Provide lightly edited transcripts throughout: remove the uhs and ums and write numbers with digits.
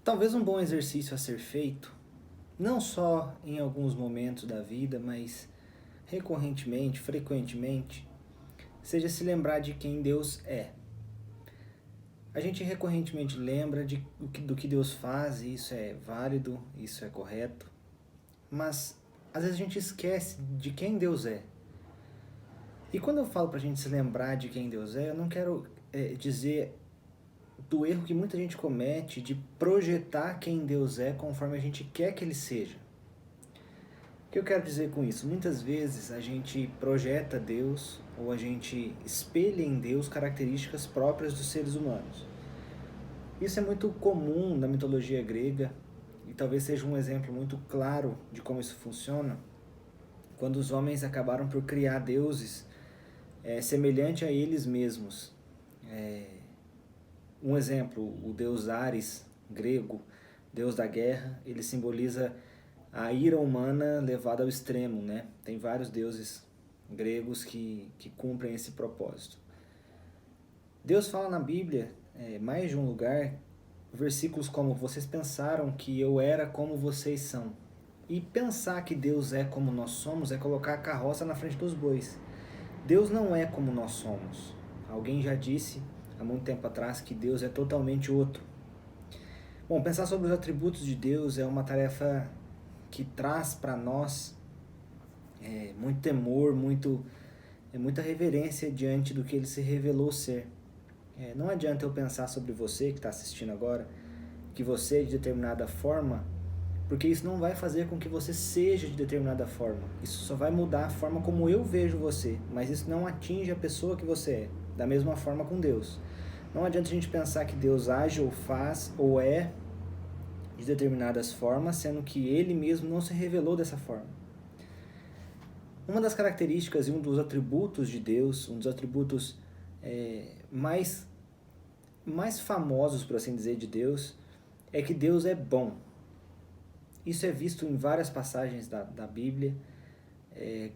Talvez um bom exercício a ser feito, não só em alguns momentos da vida, mas recorrentemente, frequentemente, seja se lembrar de quem Deus é. A gente recorrentemente lembra do que Deus faz, e isso é válido, isso é correto, mas às vezes a gente esquece de quem Deus é. E quando eu falo pra gente se lembrar de quem Deus é, eu não quero dizer do erro que muita gente comete de projetar quem Deus é conforme a gente quer que Ele seja. O que eu quero dizer com isso? Muitas vezes a gente projeta Deus ou a gente espelha em Deus características próprias dos seres humanos. Isso é muito comum na mitologia grega e talvez seja um exemplo muito claro de como isso funciona, quando os homens acabaram por criar deuses semelhante a eles mesmos. Um exemplo, o deus Ares, grego, deus da guerra, ele simboliza a ira humana levada ao extremo, né? Tem vários deuses gregos que cumprem esse propósito. Deus fala na Bíblia, mais de um lugar, versículos como: vocês pensaram que eu era como vocês são. E pensar que Deus é como nós somos é colocar a carroça na frente dos bois. Deus não é como nós somos. Alguém já disse há muito tempo atrás que Deus é totalmente outro. Bom, pensar sobre os atributos de Deus é uma tarefa que traz para nós muito temor, muita reverência diante do que Ele se revelou ser. Não adianta eu pensar sobre você que está assistindo agora, que você é de determinada forma, porque isso não vai fazer com que você seja de determinada forma. Isso só vai mudar a forma como eu vejo você, mas isso não atinge a pessoa que você é. Da mesma forma com Deus. Não adianta a gente pensar que Deus age ou faz ou é de determinadas formas, sendo que Ele mesmo não se revelou dessa forma. Uma das características e um dos atributos de Deus, um dos atributos mais famosos, por assim dizer, de Deus, é que Deus é bom. Isso é visto em várias passagens da Bíblia.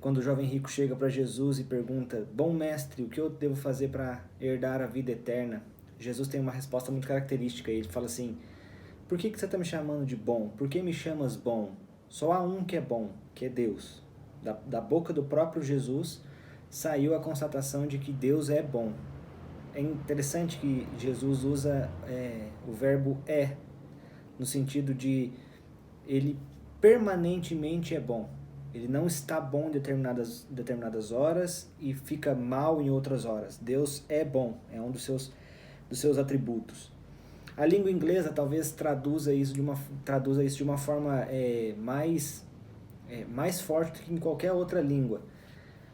Quando o jovem rico chega para Jesus e pergunta: bom mestre, o que eu devo fazer para herdar a vida eterna? Jesus tem uma resposta muito característica. Ele fala assim: por que você está me chamando de bom? Por que me chamas bom? Só há um que é bom, que é Deus. Da boca do próprio Jesus saiu a constatação de que Deus é bom. É interessante que Jesus usa o verbo no sentido de Ele permanentemente é bom. Ele não está bom em determinadas horas e fica mal em outras horas. Deus é bom, é um dos seus atributos. A língua inglesa talvez traduza isso de uma forma mais forte do que em qualquer outra língua.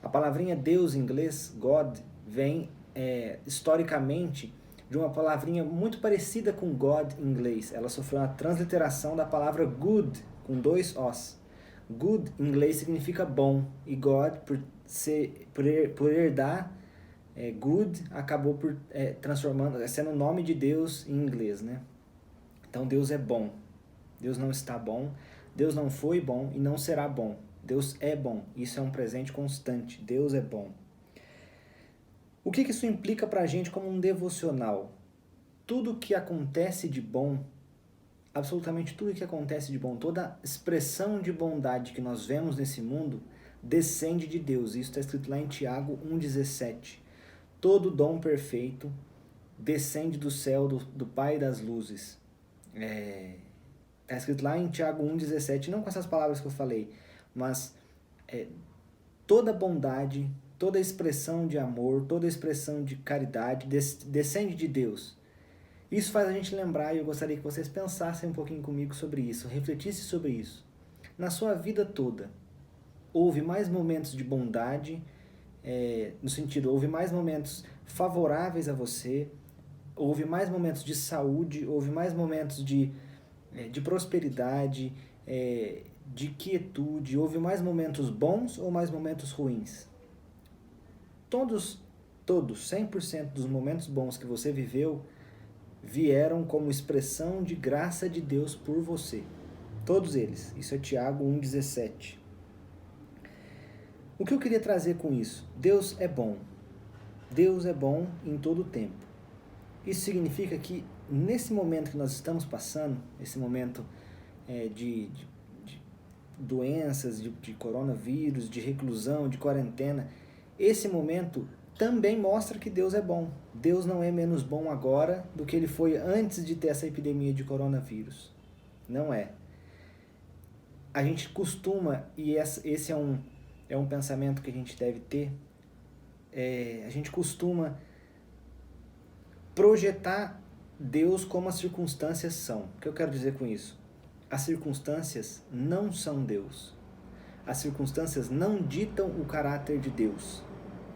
A palavrinha Deus em inglês, God, vem historicamente de uma palavrinha muito parecida com God em inglês. Ela sofreu uma transliteração da palavra good, com 2 Os. Good em inglês significa bom, e God, por herdar good, acabou por sendo o nome de Deus em inglês, né? Então Deus é bom. Deus não está bom, Deus não foi bom e não será bom. Deus é bom, isso é um presente constante. Deus é bom. O que isso implica para a gente como um devocional? Tudo que acontece de bom, absolutamente tudo que acontece de bom, toda expressão de bondade que nós vemos nesse mundo, descende de Deus. Isso está escrito lá em Tiago 1,17. Todo dom perfeito descende do céu do Pai das luzes. Está escrito lá em Tiago 1,17, não com essas palavras que eu falei, mas toda bondade, toda expressão de amor, toda expressão de caridade descende de Deus. Isso faz a gente lembrar, e eu gostaria que vocês pensassem um pouquinho comigo sobre isso, refletissem sobre isso. Na sua vida toda, houve mais momentos de bondade, no sentido, houve mais momentos favoráveis a você, houve mais momentos de saúde, houve mais momentos de prosperidade, de quietude, houve mais momentos bons ou mais momentos ruins? Todos, 100% dos momentos bons que você viveu vieram como expressão de graça de Deus por você. Todos eles. Isso é Tiago 1,17. O que eu queria trazer com isso? Deus é bom. Deus é bom em todo o tempo. Isso significa que nesse momento que nós estamos passando, esse momento de doenças, de coronavírus, de reclusão, de quarentena, esse momento também mostra que Deus é bom. Deus não é menos bom agora do que ele foi antes de ter essa epidemia de coronavírus. Não é. A gente costuma, e esse é um pensamento que a gente deve ter, a gente costuma projetar Deus como as circunstâncias são. O que eu quero dizer com isso? As circunstâncias não são Deus. As circunstâncias não ditam o caráter de Deus.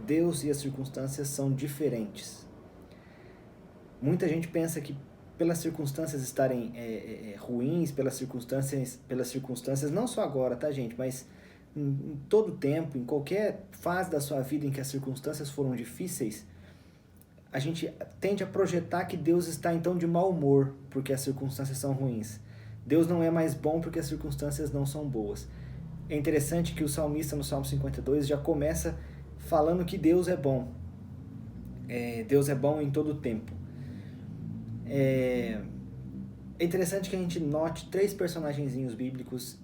Deus e as circunstâncias são diferentes. Muita gente pensa que pelas circunstâncias estarem ruins, pelas circunstâncias, não só agora, tá, gente, mas em todo tempo, em qualquer fase da sua vida em que as circunstâncias foram difíceis, a gente tende a projetar que Deus está então de mau humor porque as circunstâncias são ruins. Deus não é mais bom porque as circunstâncias não são boas. É interessante que o salmista no Salmo 52 já começa falando que Deus é bom. Deus é bom em todo o tempo. É interessante que a gente note 3 personagenzinhos bíblicos,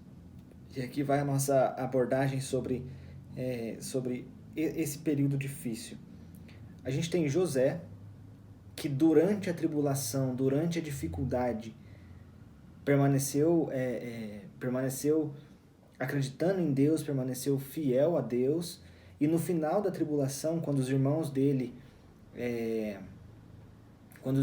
e aqui vai a nossa abordagem sobre esse período difícil. A gente tem José, que durante a tribulação, durante a dificuldade, permaneceu acreditando em Deus, permaneceu fiel a Deus, e no final da tribulação, quando os irmãos dele quando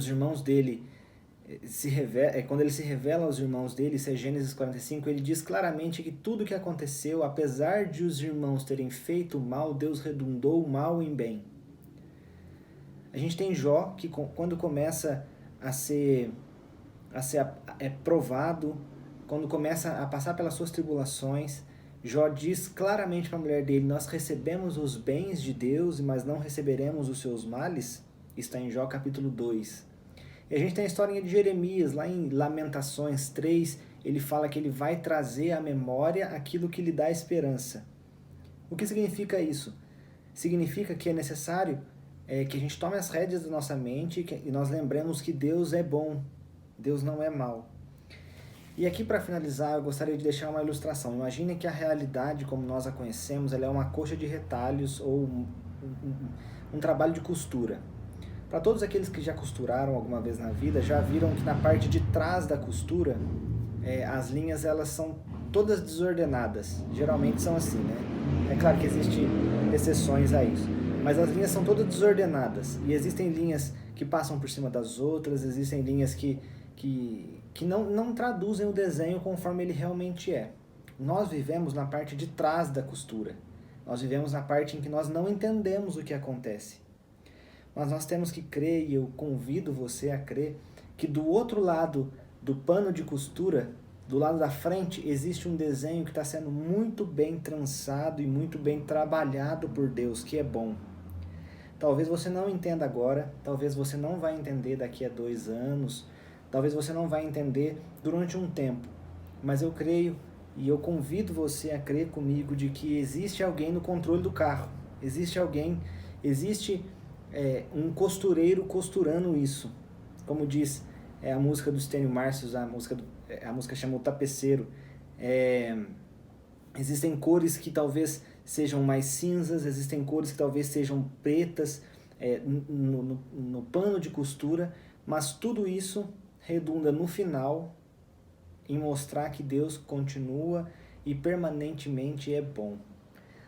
ele se revela aos irmãos dele, isso é Gênesis 45, ele diz claramente que tudo que aconteceu, apesar de os irmãos terem feito mal, Deus redundou o mal em bem. A gente tem Jó, que quando começa a ser provado, quando começa a passar pelas suas tribulações, Jó diz claramente para a mulher dele: nós recebemos os bens de Deus, mas não receberemos os seus males. Está em Jó capítulo 2. E a gente tem a historinha de Jeremias, lá em Lamentações 3, ele fala que ele vai trazer à memória aquilo que lhe dá esperança. O que significa isso? Significa que é necessário que a gente tome as rédeas da nossa mente e nós lembremos que Deus é bom, Deus não é mau. E aqui, para finalizar, eu gostaria de deixar uma ilustração. Imagine que a realidade, como nós a conhecemos, ela é uma coxa de retalhos ou um trabalho de costura. Para todos aqueles que já costuraram alguma vez na vida, já viram que na parte de trás da costura, as linhas elas são todas desordenadas. Geralmente são assim, né? É claro que existem exceções a isso, mas as linhas são todas desordenadas. E existem linhas que passam por cima das outras, existem linhas que não traduzem o desenho conforme ele realmente é. Nós vivemos na parte de trás da costura. Nós vivemos na parte em que nós não entendemos o que acontece. Mas nós temos que crer, e eu convido você a crer, que do outro lado do pano de costura, do lado da frente, existe um desenho que está sendo muito bem trançado e muito bem trabalhado por Deus, que é bom. Talvez você não entenda agora, talvez você não vai entender daqui a 2 anos, talvez você não vai entender durante um tempo, mas eu creio e eu convido você a crer comigo de que existe alguém no controle do carro, existe um costureiro costurando isso. Como diz a música do Stênio Márcios, a música chama O Tapeceiro. Existem cores que talvez sejam mais cinzas, existem cores que talvez sejam pretas no pano de costura, mas tudo isso redunda no final em mostrar que Deus continua e permanentemente é bom.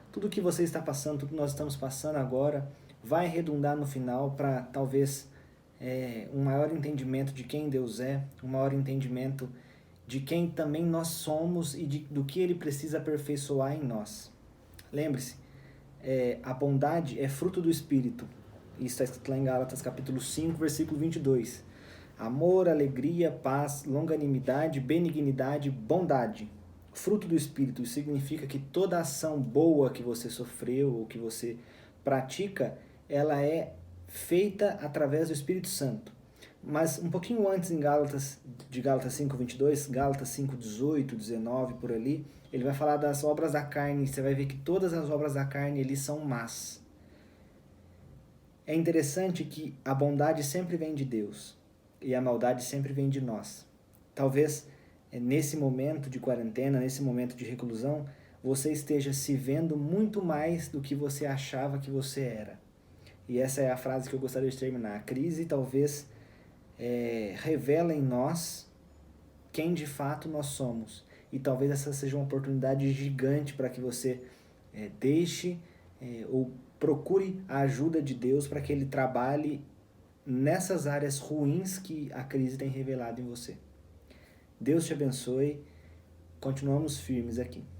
Tudo que você está passando, tudo que nós estamos passando agora, vai redundar no final para talvez um maior entendimento de quem Deus é, um maior entendimento de quem também nós somos e do que Ele precisa aperfeiçoar em nós. Lembre-se, a bondade é fruto do Espírito. Isso está escrito lá em Gálatas capítulo 5, versículo 22. Amor, alegria, paz, longanimidade, benignidade, bondade. Fruto do Espírito. Isso significa que toda ação boa que você sofreu ou que você pratica, ela é feita através do Espírito Santo. Mas um pouquinho antes em Gálatas 5:22, Gálatas 5:18, 19, por ali, ele vai falar das obras da carne. Você vai ver que todas as obras da carne eles são más. É interessante que a bondade sempre vem de Deus. e a maldade sempre vem de nós. Talvez nesse momento de quarentena, nesse momento de reclusão, você esteja se vendo muito mais do que você achava que você era. E essa é a frase que eu gostaria de terminar. A crise talvez revela em nós quem de fato nós somos. E talvez essa seja uma oportunidade gigante para que você deixe ou procure a ajuda de Deus para que Ele trabalhe nessas áreas ruins que a crise tem revelado em você. Deus te abençoe. Continuamos firmes aqui.